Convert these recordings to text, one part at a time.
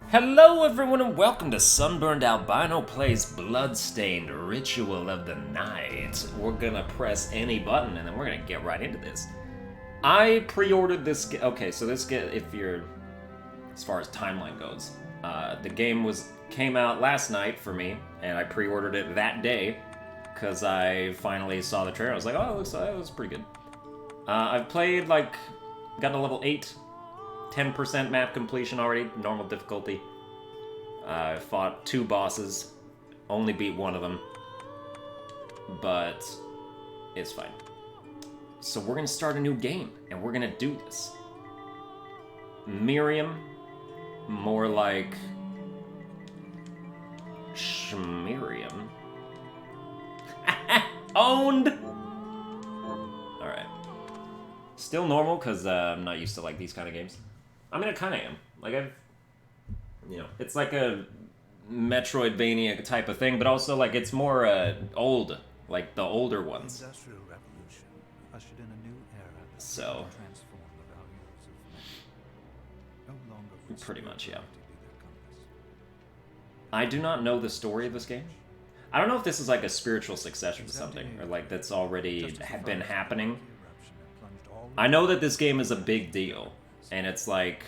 Hello everyone and welcome to Sunburned. Albino plays Bloodstained, Ritual of the Night. We're gonna press any button and then we're gonna get right into this. I pre-ordered this okay, so this if you're, as far as timeline goes, the game came out last night for me, and I pre-ordered it that day, because I finally saw the trailer. I was like, oh, it looks pretty good. I've played, got to level 8, 10% map completion already, normal difficulty. I fought 2 bosses, only beat one of them, but it's fine. So we're gonna start a new game, and we're gonna do this. Miriam, more like Schmiriam. Owned! Alright. Still normal, because I'm not used to, these kind of games. I mean, I kind of am. It's like a metroidvania type of thing, but also, it's more, old. Like, the older ones. The Industrial Revolution ushered in a new era that So, transformed the values of men. No longer pretty much, yeah. to be their compass. I do not know the story of this game. I don't know if this is like a spiritual successor to something, or that's already been happening. I know that this game is a big deal, and it's like,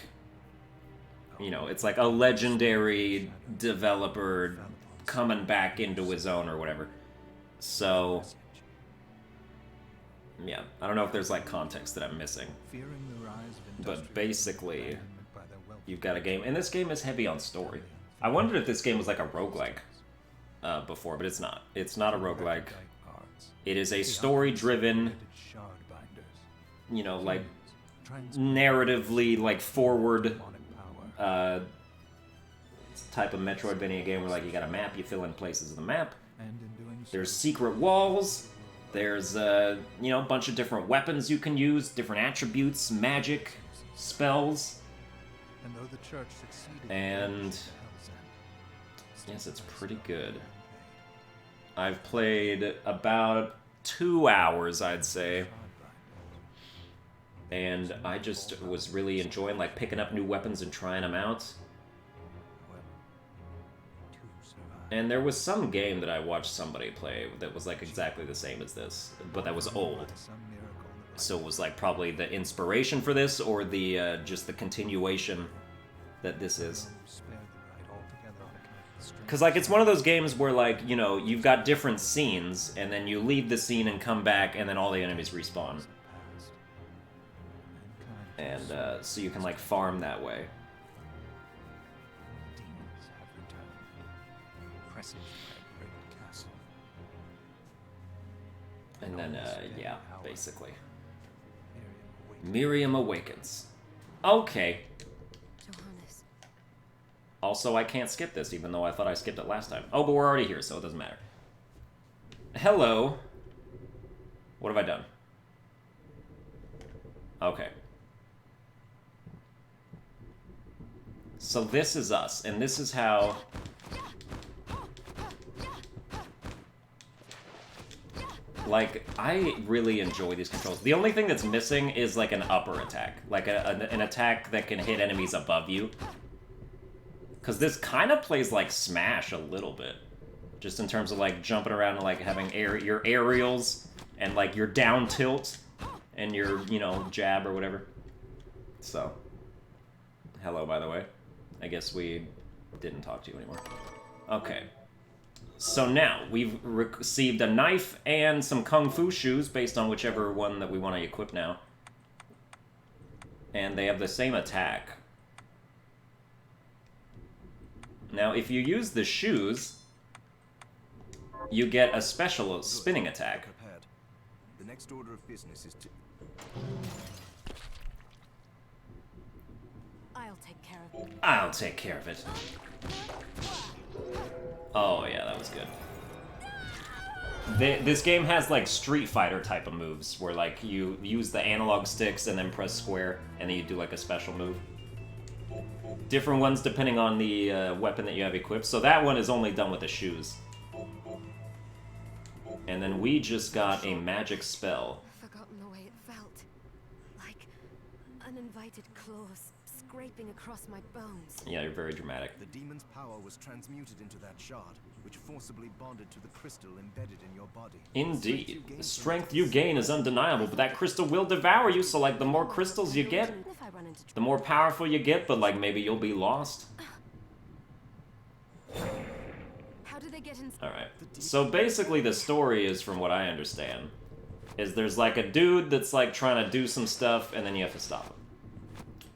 it's like a legendary developer coming back into his own or whatever. So, yeah, I don't know if there's context that I'm missing. But basically, you've got a game, and this game is heavy on story. I wondered if this game was like a roguelike before, but it's not. It's not a roguelike. It is a story-driven, narratively, forward type of Metroidvania game where, you got a map, you fill in places of the map. There's secret walls. There's, a bunch of different weapons you can use, different attributes, magic, spells. And yes, it's pretty good. I've played about 2 hours, I'd say. And I just was really enjoying, picking up new weapons and trying them out. And there was some game that I watched somebody play that was, exactly the same as this, but that was old. So it was, probably the inspiration for this, or the, just the continuation that this is. Because, it's one of those games where, you've got different scenes, and then you leave the scene and come back, and then all the enemies respawn. And, so you can, farm that way. And then, yeah, basically. Miriam awakens. Okay. Also, I can't skip this, even though I thought I skipped it last time. Oh, but we're already here, so it doesn't matter. Hello. What have I done? Okay. So this is us, and this is how... I really enjoy these controls. The only thing that's missing is, an upper attack. An attack that can hit enemies above you. Because this kind of plays like Smash a little bit. Just in terms of, jumping around and, having your aerials and, your down tilt and your, jab or whatever. So. Hello, by the way. I guess we didn't talk to you anymore. Okay. So now, we've received a knife and some kung fu shoes, based on whichever one that we want to equip now. And they have the same attack. Now, if you use the shoes, you get a special spinning attack. The next order of business is to... I'll take care of it. I'll take care of it. Oh, yeah, that was good. This game has, Street Fighter type of moves, where, you use the analog sticks and then press square, and then you do, a special move. Different ones depending on the weapon that you have equipped. So that one is only done with the shoes. And then we just got a magic spell. I've forgotten the way it felt. Like uninvited claws scraping across my bones. Yeah, you're very dramatic. The demon's power was transmuted into that shard, which forcibly bonded to the crystal embedded in your body. Indeed. The strength you gain is undeniable, but that crystal will devour you, so like the more crystals you get, If I run into the more powerful you get, but like maybe you'll be lost. How do they get in? Alright. So basically the story is, from what I understand, is there's like a dude that's like trying to do some stuff and then you have to stop him.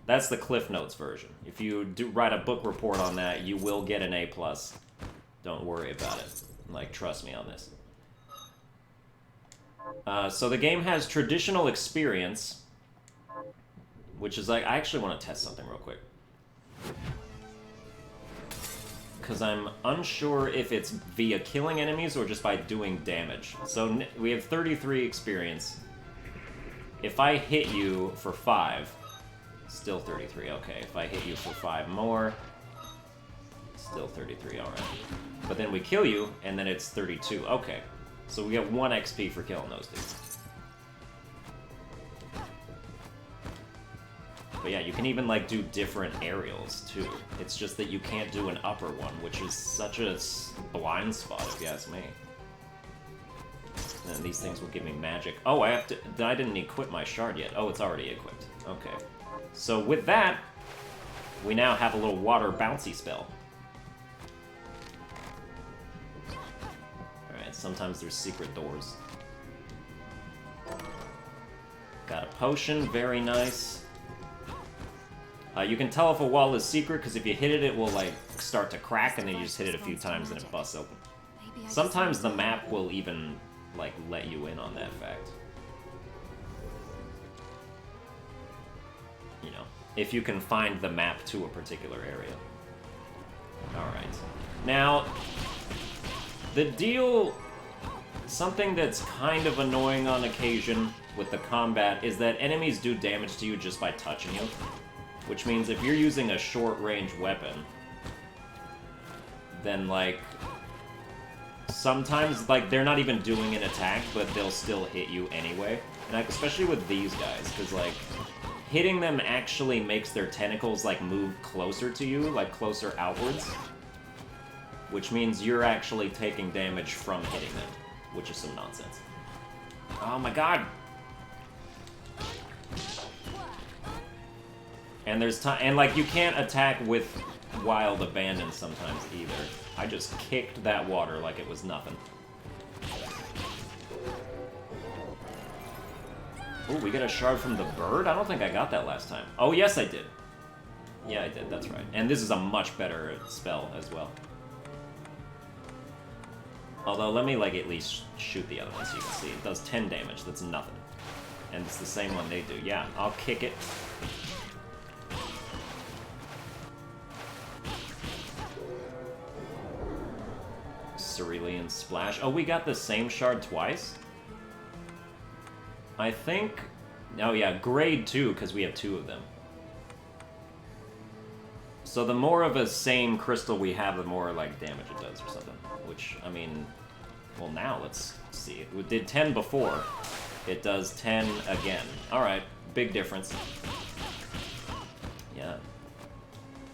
That's the Cliff Notes version. If you do write a book report on that, you will get an A+. Don't worry about it. Like, trust me on this. So the game has traditional experience, which is like, I actually want to test something real quick. Because I'm unsure if it's via killing enemies or just by doing damage. So we have 33 experience. If I hit you for 5, still 33, okay. If I hit you for 5 more, still 33, alright. But then we kill you, and then it's 32, okay. So we get 1 XP for killing those dudes. But yeah, you can even, like, do different aerials, too. It's just that you can't do an upper one, which is such a blind spot, if you ask me. And these things will give me magic. Oh, I didn't equip my shard yet. Oh, it's already equipped. Okay. So with that, we now have a little water bouncy spell. Alright, sometimes there's secret doors. Got a potion, very nice. You can tell if a wall is secret, because if you hit it, it will, like, start to crack, and then you just hit it a few times and it busts open. Sometimes the map will even, like, let you in on that fact. You know, if you can find the map to a particular area. Alright. Now, the deal... Something that's kind of annoying on occasion with the combat is that enemies do damage to you just by touching you. Which means if you're using a short-range weapon, then, like, sometimes, like, they're not even doing an attack, but they'll still hit you anyway. And like, especially with these guys, because, like, hitting them actually makes their tentacles, like, move closer to you, like, closer outwards. Which means you're actually taking damage from hitting them, which is some nonsense. Oh my god! And there's time, and like you can't attack with wild abandon sometimes either. I just kicked that water like it was nothing. Ooh, we get a shard from the bird? I don't think I got that last time. Oh, yes I did. Yeah, I did, that's right. And this is a much better spell as well. Although, let me like at least shoot the other one so you can see. It does 10 damage, that's nothing. And it's the same one they do. Yeah, I'll kick it. Cerulean Splash. Oh, we got the same shard twice? I think... Oh yeah, grade 2, because we have 2 of them. So the more of a same crystal we have, the more, like, damage it does or something. Which, I mean... Well, now let's see. It did 10 before. It does 10 again. Alright, big difference. Yeah.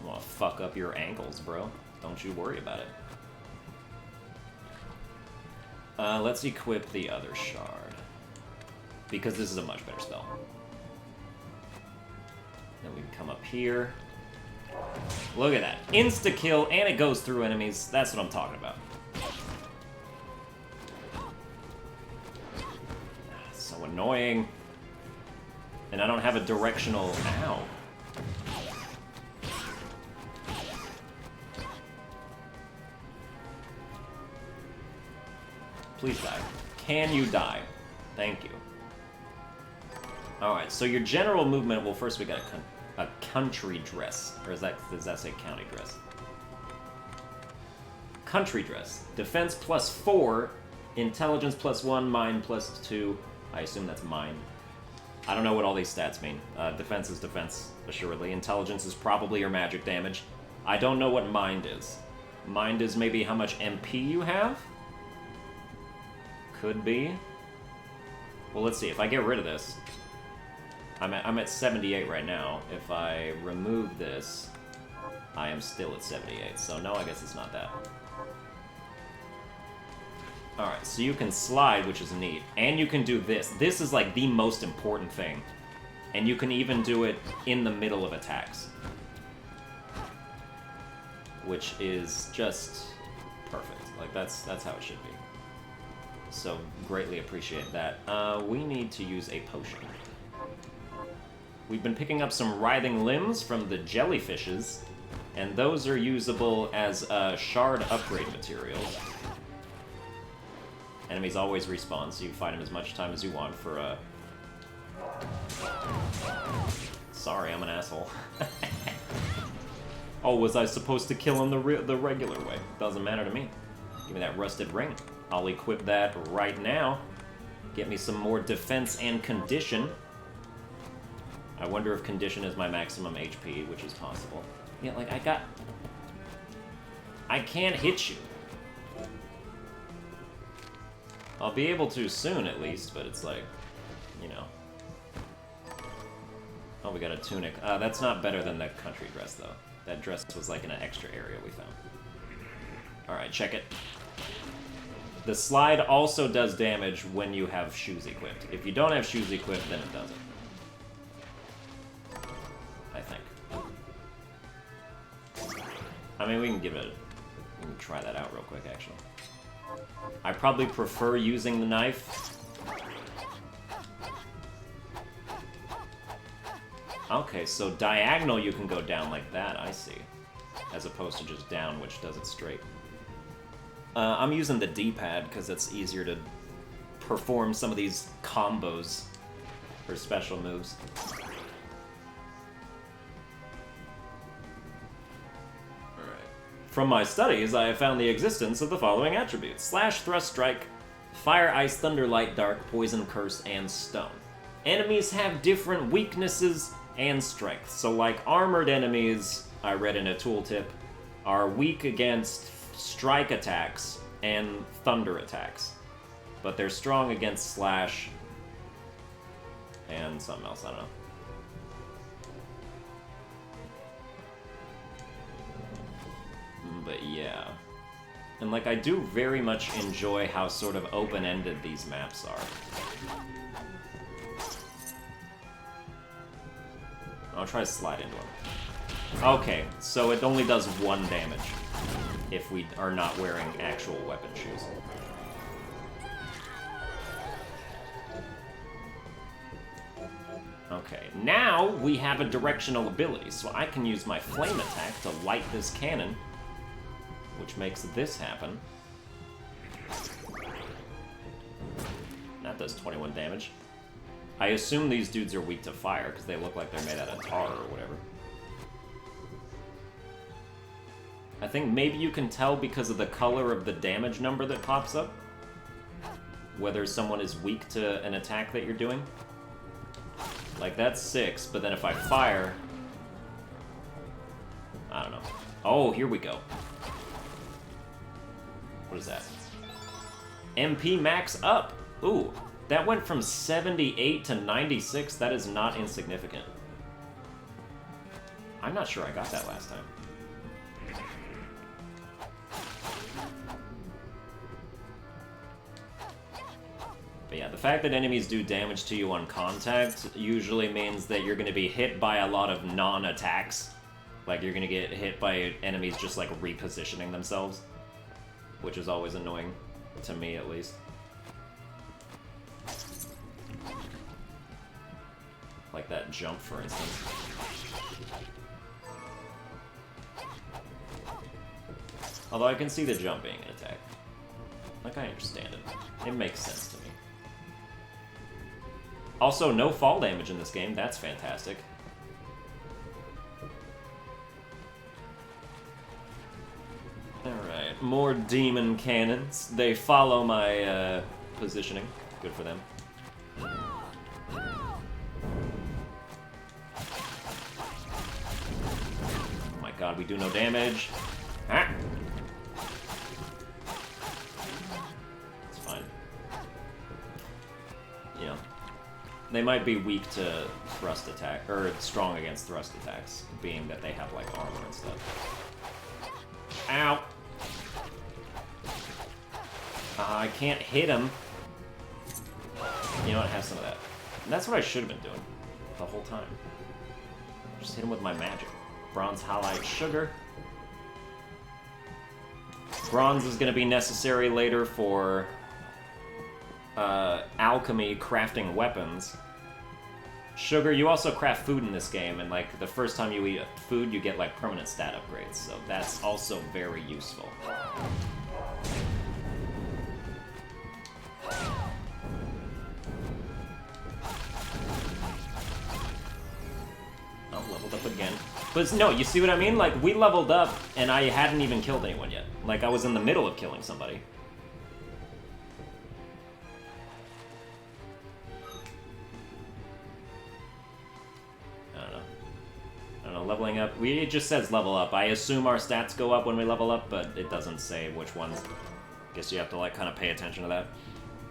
I want to fuck up your ankles, bro. Don't you worry about it. Let's equip the other shard. Because this is a much better spell. Then we can come up here. Look at that. Insta-kill, and it goes through enemies. That's what I'm talking about. So annoying. And I don't have a directional... Ow. Please die. Can you die? Thank you. Alright, so your general movement... Well, first we got a country dress. Or does that say county dress? Country dress. Defense +4. Intelligence +1. Mind +2. I assume that's mind. I don't know what all these stats mean. Defense is defense, assuredly. Intelligence is probably your magic damage. I don't know what mind is. Mind is maybe how much MP you have? Could be. Well, let's see. If I get rid of this, I'm at 78 right now. If I remove this, I am still at 78. So no, I guess it's not that. Alright, so you can slide, which is neat. And you can do this. This is like the most important thing. And you can even do it in the middle of attacks. Which is just perfect. Like, that's how it should be. So, greatly appreciate that. We need to use a potion. We've been picking up some writhing limbs from the jellyfishes, and those are usable as shard upgrade materials. Enemies always respawn, so you fight them as much time as you want for a... Sorry, I'm an asshole. Oh, was I supposed to kill him the regular way? Doesn't matter to me. Give me that rusted ring. I'll equip that right now. Get me some more defense and condition. I wonder if condition is my maximum HP, which is possible. Yeah, like, I can't hit you. I'll be able to soon, at least, but it's like, you know. Oh, we got a tunic. That's not better than the country dress, though. That dress was like in an extra area we found. Alright, check it. The slide also does damage when you have shoes equipped. If you don't have shoes equipped, then it doesn't. I think. I mean, we can give it a... We can try that out real quick, actually. I probably prefer using the knife. Okay, so diagonal you can go down like that, I see. As opposed to just down, which does it straight. I'm using the D-pad because it's easier to perform some of these combos for special moves. From my studies, I have found the existence of the following attributes. Slash, Thrust, Strike, Fire, Ice, Thunder, Light, Dark, Poison, Curse, and Stone. Enemies have different weaknesses and strengths. So like armored enemies, I read in a tooltip, are weak against strike attacks and thunder attacks. But they're strong against slash and something else, I don't know. But yeah. And like, I do very much enjoy how sort of open-ended these maps are. I'll try to slide into him. Okay, so it only does 1 damage if we are not wearing actual weapon shoes. Okay, now we have a directional ability, so I can use my flame attack to light this cannon, which makes this happen. That does 21 damage. I assume these dudes are weak to fire, because they look like they're made out of tar or whatever. I think maybe you can tell because of the color of the damage number that pops up, whether someone is weak to an attack that you're doing. Like, that's 6, but then if I fire... I don't know. Oh, here we go. What is that? MP max up! Ooh, that went from 78 to 96. That is not insignificant. I'm not sure I got that last time. But yeah, the fact that enemies do damage to you on contact usually means that you're going to be hit by a lot of non-attacks. Like, you're going to get hit by enemies just, like, repositioning themselves. Which is always annoying, to me at least. Like that jump, for instance. Although I can see the jump being an attack. Like, I understand it. It makes sense to me. Also, no fall damage in this game. That's fantastic. Alright, more demon cannons. They follow my positioning. Good for them. Oh my god, we do no damage. Ah! It's fine. You know, they might be weak to thrust attack, or strong against thrust attacks, being that they have like armor and stuff. Ow! I can't hit him. You know what? Have some of that. And that's what I should have been doing the whole time. Just hit him with my magic. Bronze halide sugar. Bronze is going to be necessary later for alchemy, crafting weapons. Sugar, you also craft food in this game, and like the first time you eat food, you get like permanent stat upgrades, so that's also very useful. Oh, leveled up again. But no, you see what I mean? Like, we leveled up, and I hadn't even killed anyone yet. Like, I was in the middle of killing somebody. I don't know, leveling up. It just says level up. I assume our stats go up when we level up, but it doesn't say which ones. Guess you have to, like, kind of pay attention to that.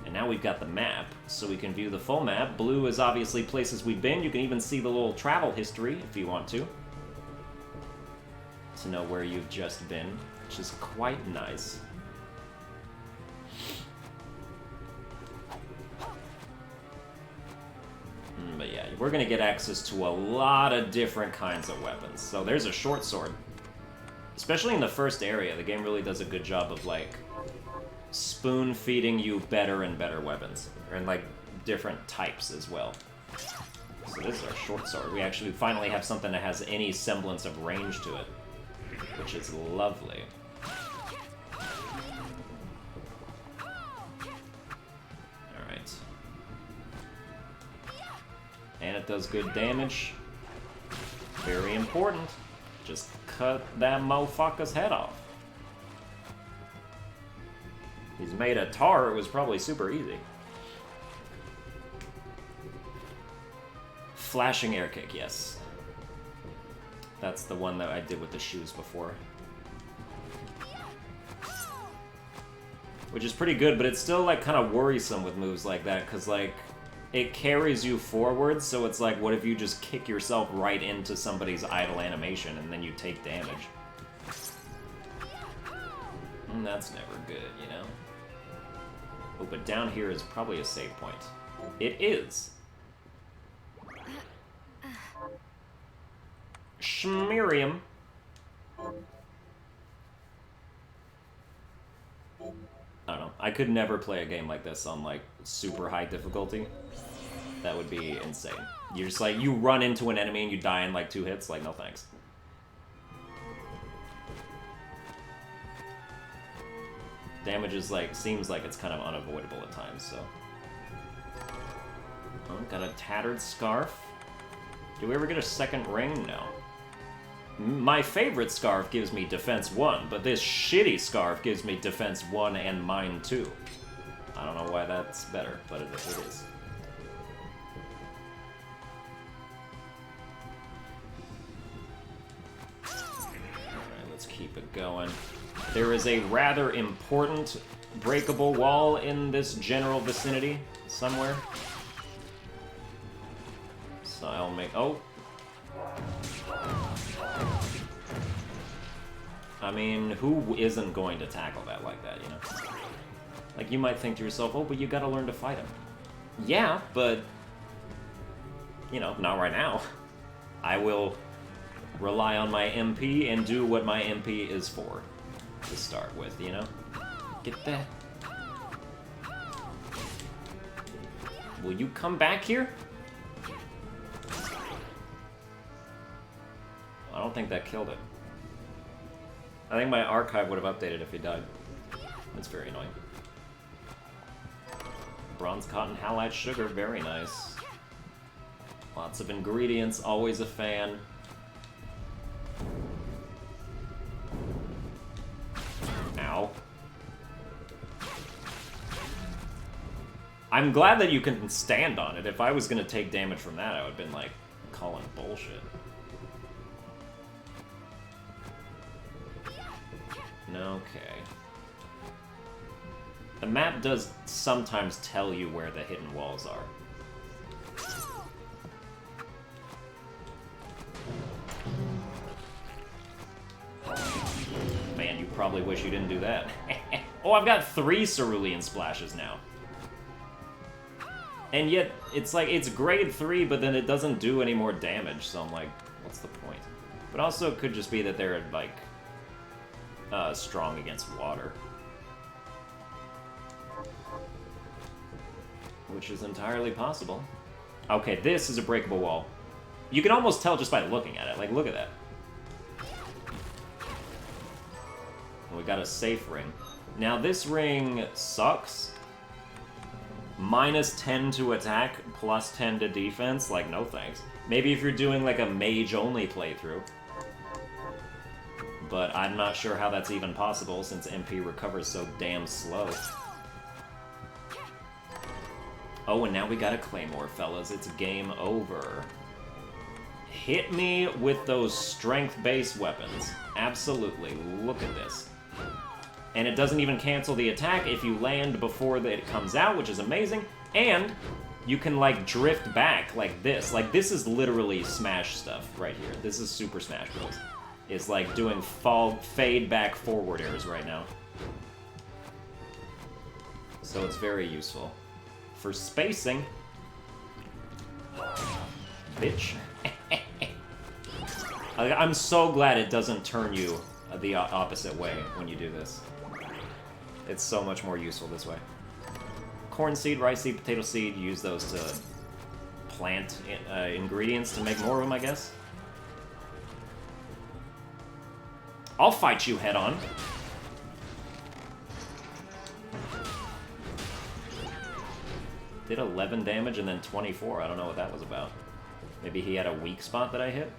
And now we've got the map, so we can view the full map. Blue is obviously places we've been. You can even see the little travel history if you want to know where you've just been, which is quite nice. But yeah, we're gonna get access to a lot of different kinds of weapons. So there's a short sword. Especially in the first area, the game really does a good job of, like, spoon-feeding you better and better weapons. And, like, different types as well. So this is our short sword. We actually finally have something that has any semblance of range to it, which is lovely. Alright. And it does good damage. Very important. Just cut that motherfucker's head off. He's made of tar, it was probably super easy. Flashing air kick, yes. That's the one that I did with the shoes before. Which is pretty good, but it's still, like, kind of worrisome with moves like that, because, like, it carries you forward, so it's like, what if you just kick yourself right into somebody's idle animation, and then you take damage? And that's never good, you know? Oh, but down here is probably a save point. It is! Schmirium. I don't know. I could never play a game like this on, like, super high difficulty. That would be insane. You're just like, you run into an enemy and you die in, like, 2 hits. Like, no thanks. Damage is, like, seems like it's kind of unavoidable at times, so. Oh, got a tattered scarf. Do we ever get a second ring? No. My favorite scarf gives me defense 1, but this shitty scarf gives me defense 1 and mine 2. I don't know why that's better, but it is. Alright, let's keep it going. There is a rather important breakable wall in this general vicinity somewhere. So I'll make... Oh! I mean, who isn't going to tackle that like that, you know? Like, you might think to yourself, oh, but you gotta learn to fight him. Yeah, but... You know, not right now. I will rely on my MP and do what my MP is for. To start with, you know? Get that. Will you come back here? I don't think that killed it. I think my archive would have updated if he died. That's very annoying. Bronze cotton halide sugar, very nice. Lots of ingredients, always a fan. Ow. I'm glad that you can stand on it. If I was gonna take damage from that, I would have been like, calling bullshit. Okay. The map does sometimes tell you where the hidden walls are. probably wish you didn't do that. Oh, I've got 3 cerulean splashes now. And yet, it's like, it's grade 3, but then it doesn't do any more damage, so I'm like, what's the point? But also, it could just be that they're, like, strong against water. Which is entirely possible. Okay, this is a breakable wall. You can almost tell just by looking at it. Like, look at that. We got a safe ring. Now, this ring sucks. Minus 10 to attack, plus 10 to defense. Like, no thanks. Maybe if you're doing, like, a mage-only playthrough. But I'm not sure how that's even possible, since MP recovers so damn slow. Oh, and now we got a claymore, fellas. It's game over. Hit me with those strength-based weapons. Absolutely. Look at this. And it doesn't even cancel the attack if you land before it comes out, which is amazing. And you can, like, drift back like this. Like, this is literally Smash stuff right here. This is Super Smash Bros. It's like doing fade back forward airs right now. So it's very useful. For spacing. Bitch. I'm so glad it doesn't turn you the opposite way when you do this. It's so much more useful this way. Corn seed, rice seed, potato seed, use those to plant ingredients to make more of them, I guess. I'll fight you head on. Did 11 damage and then 24. I don't know what that was about. Maybe he had a weak spot that I hit?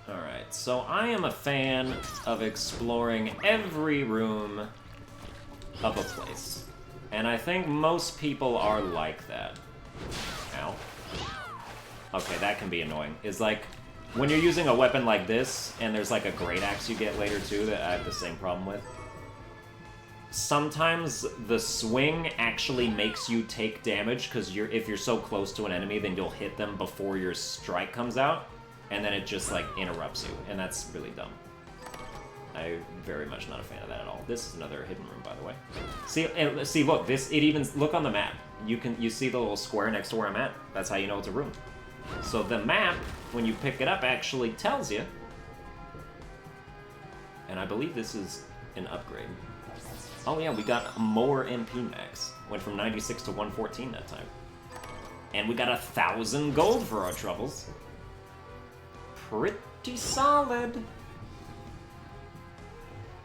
Alright, so I am a fan of exploring every room of a place. And I think most people are like that. Ow. Okay, that can be annoying. It's like, when you're using a weapon like this, and there's like a great axe you get later too that I have the same problem with, sometimes the swing actually makes you take damage, because if you're so close to an enemy, then you'll hit them before your strike comes out, and then it just like interrupts you, and that's really dumb. I'm very much not a fan of that at all. This is another hidden room, by the way. See, look, look on the map. You see the little square next to where I'm at? That's how you know it's a room. So the map, when you pick it up, actually tells you. And I believe this is an upgrade. Oh yeah, we got more MP max. Went from 96 to 114 that time. And we got 1,000 gold for our troubles. Pretty solid.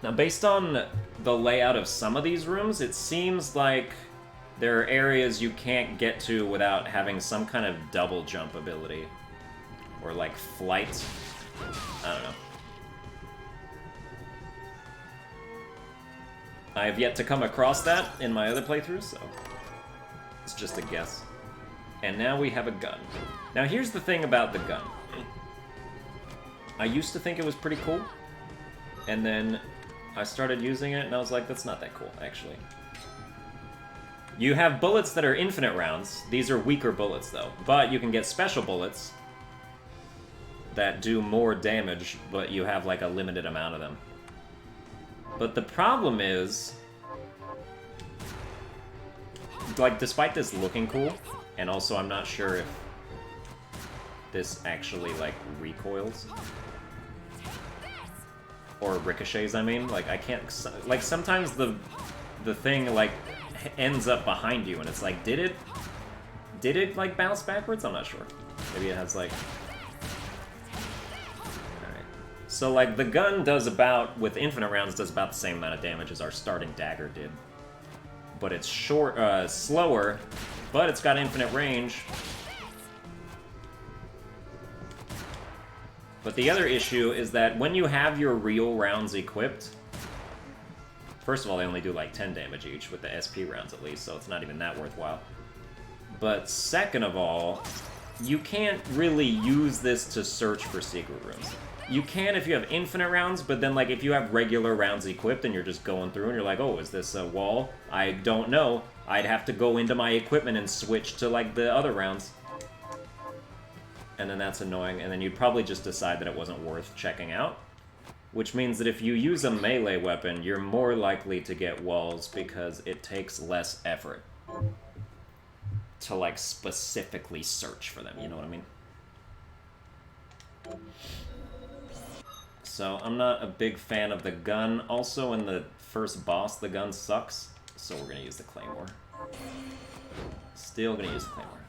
Now, based on the layout of some of these rooms, it seems like there are areas you can't get to without having some kind of double jump ability. Or, like, flight. I don't know. I have yet to come across that in my other playthroughs, so it's just a guess. And now we have a gun. Now, here's the thing about the gun. I used to think it was pretty cool, and then I started using it, and I was like, that's not that cool, actually. You have bullets that are infinite rounds. These are weaker bullets, though. But you can get special bullets that do more damage, but you have, like, a limited amount of them. But the problem is, like, despite this looking cool, and also I'm not sure if this actually, like, recoils. Or ricochets, I mean. Like, I can't... Like, sometimes the thing, like, ends up behind you, and it's like, did it, like, bounce backwards? I'm not sure. Maybe it has, like... Alright. So, like, the gun does about, with infinite rounds, does about the same amount of damage as our starting dagger did. But it's slower, but it's got infinite range. But the other issue is that when you have your real rounds equipped, first of all, they only do like 10 damage each with the SP rounds at least, so it's not even that worthwhile. But second of all, you can't really use this to search for secret rooms. You can if you have infinite rounds, but then, like, if you have regular rounds equipped and you're just going through and you're like, oh, is this a wall? I don't know. I'd have to go into my equipment and switch to, like, the other rounds. And then that's annoying, and then you'd probably just decide that it wasn't worth checking out. Which means that if you use a melee weapon, you're more likely to get walls because it takes less effort to, like, specifically search for them, you know what I mean? So, I'm not a big fan of the gun. Also, in the first boss, the gun sucks, so we're gonna use the Claymore. Still gonna use the Claymore.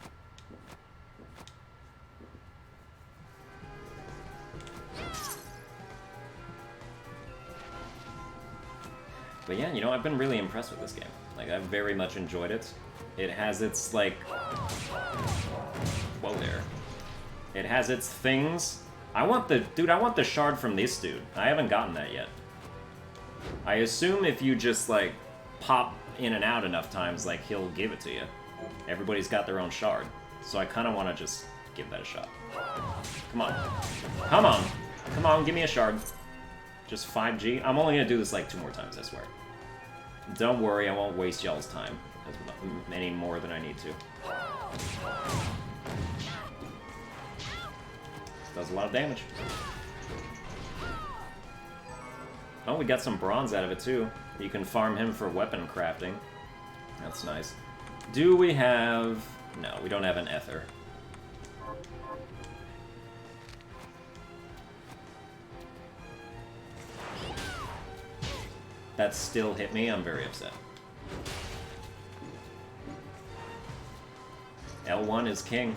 But yeah, you know, I've been really impressed with this game. Like, I've very much enjoyed it. It has its, like... Whoa there. It has its things. I want the shard from this dude. I haven't gotten that yet. I assume if you just, like, pop in and out enough times, like, he'll give it to you. Everybody's got their own shard. So I kind of want to just give that a shot. Come on. Come on. Come on, give me a shard. Just 5G? I'm only gonna do this like 2 more times, I swear. Don't worry, I won't waste y'all's time any more than I need to. Does a lot of damage. Oh, we got some bronze out of it too. You can farm him for weapon crafting. That's nice. Do we have... No, we don't have an ether. That still hit me, I'm very upset. L1 is king.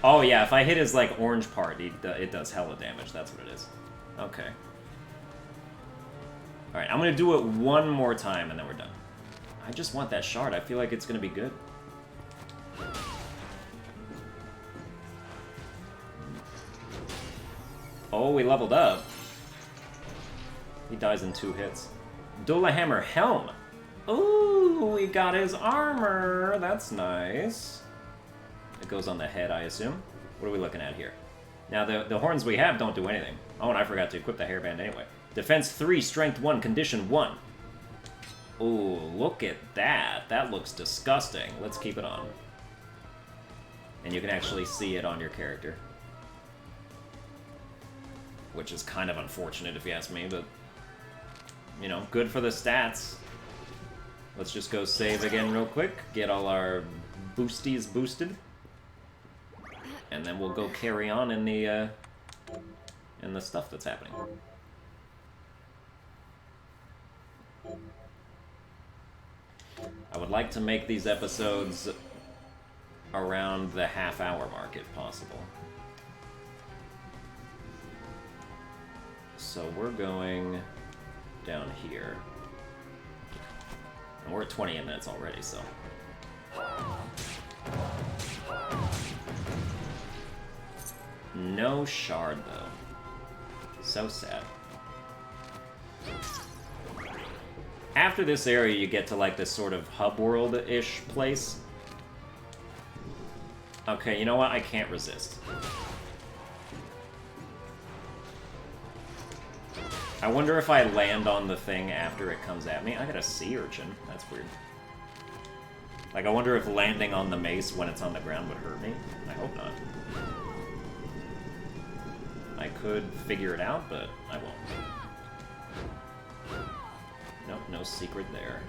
Oh yeah, if I hit his, like, orange part, it does hella damage, that's what it is. Okay. Alright, I'm gonna do it one more time and then we're done. I just want that shard, I feel like it's gonna be good. Oh, we leveled up. He dies in 2 hits. Dullahammer Helm. Ooh, we got his armor. That's nice. It goes on the head, I assume. What are we looking at here? Now, the horns we have don't do anything. Oh, and I forgot to equip the hairband anyway. Defense 3, Strength 1, Condition 1. Ooh, look at that. That looks disgusting. Let's keep it on. And you can actually see it on your character. Which is kind of unfortunate if you ask me, but... You know, good for the stats. Let's just go save again real quick. Get all our boosties boosted. And then we'll go carry on in the stuff that's happening. I would like to make these episodes around the half-hour mark, if possible. So we're going down here. And we're at 28 minutes already, so... No shard, though. So sad. After this area, you get to, like, this sort of hub world-ish place. Okay, you know what? I can't resist. I wonder if I land on the thing after it comes at me. I got a sea urchin. That's weird. Like, I wonder if landing on the mace when it's on the ground would hurt me. I hope not. I could figure it out, but I won't. Nope, no secret there.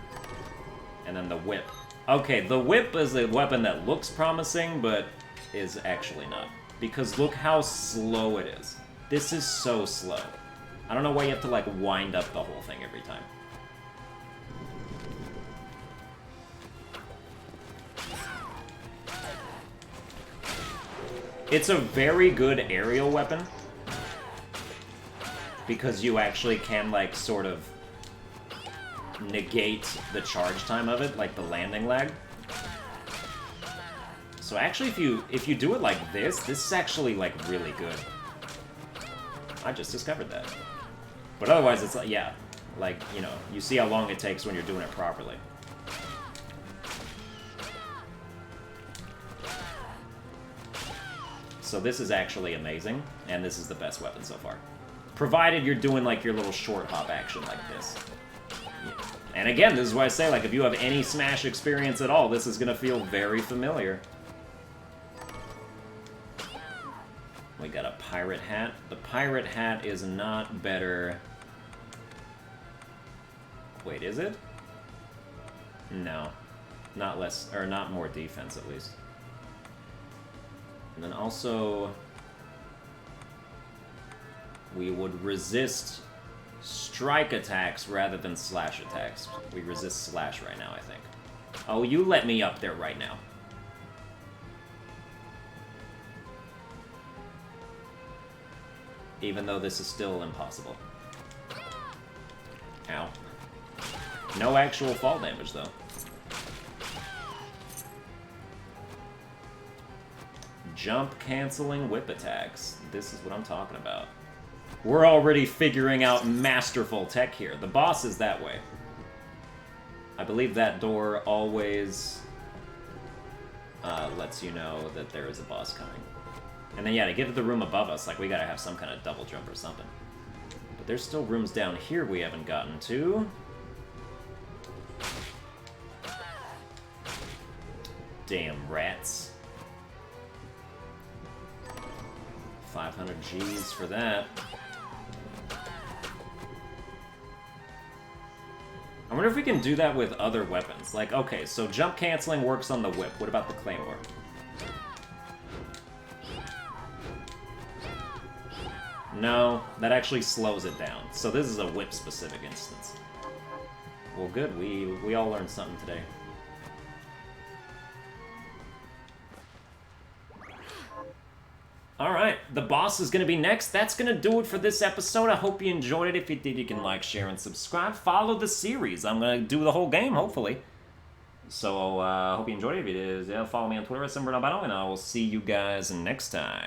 And then the whip. Okay, the whip is a weapon that looks promising, but is actually not. Because look how slow it is. This is so slow. I don't know why you have to, like, wind up the whole thing every time. It's a very good aerial weapon. Because you actually can, like, sort of negate the charge time of it, like the landing lag. So actually, if you do it like this is actually, like, really good. I just discovered that. But otherwise, it's like, yeah, like, you know, you see how long it takes when you're doing it properly. So this is actually amazing, and this is the best weapon so far. Provided you're doing, like, your little short hop action like this. And again, this is why I say, like, if you have any Smash experience at all, this is gonna feel very familiar. We got a pirate hat. The pirate hat is not better... Wait, is it? No. Not less, or not more defense, at least. And then also... we would resist strike attacks rather than slash attacks. We resist slash right now, I think. Oh, you let me up there right now. Even though this is still impossible. Ow. No actual fall damage, though. Jump canceling whip attacks. This is what I'm talking about. We're already figuring out masterful tech here. The boss is that way. I believe that door always lets you know that there is a boss coming. And then, yeah, to get to the room above us, like, we gotta have some kind of double jump or something. But there's still rooms down here we haven't gotten to. Damn rats. 500 G's for that. I wonder if we can do that with other weapons. Like, okay, so jump canceling works on the whip. What about the claymore? No, that actually slows it down. So this is a whip-specific instance. Well, good. We all learned something today. Alright, the boss is going to be next. That's going to do it for this episode. I hope you enjoyed it. If you did, you can like, share, and subscribe. Follow the series. I'm going to do the whole game, hopefully. So, I hope you enjoyed it. If you did, follow me on Twitter at Sunburned, and I will see you guys next time.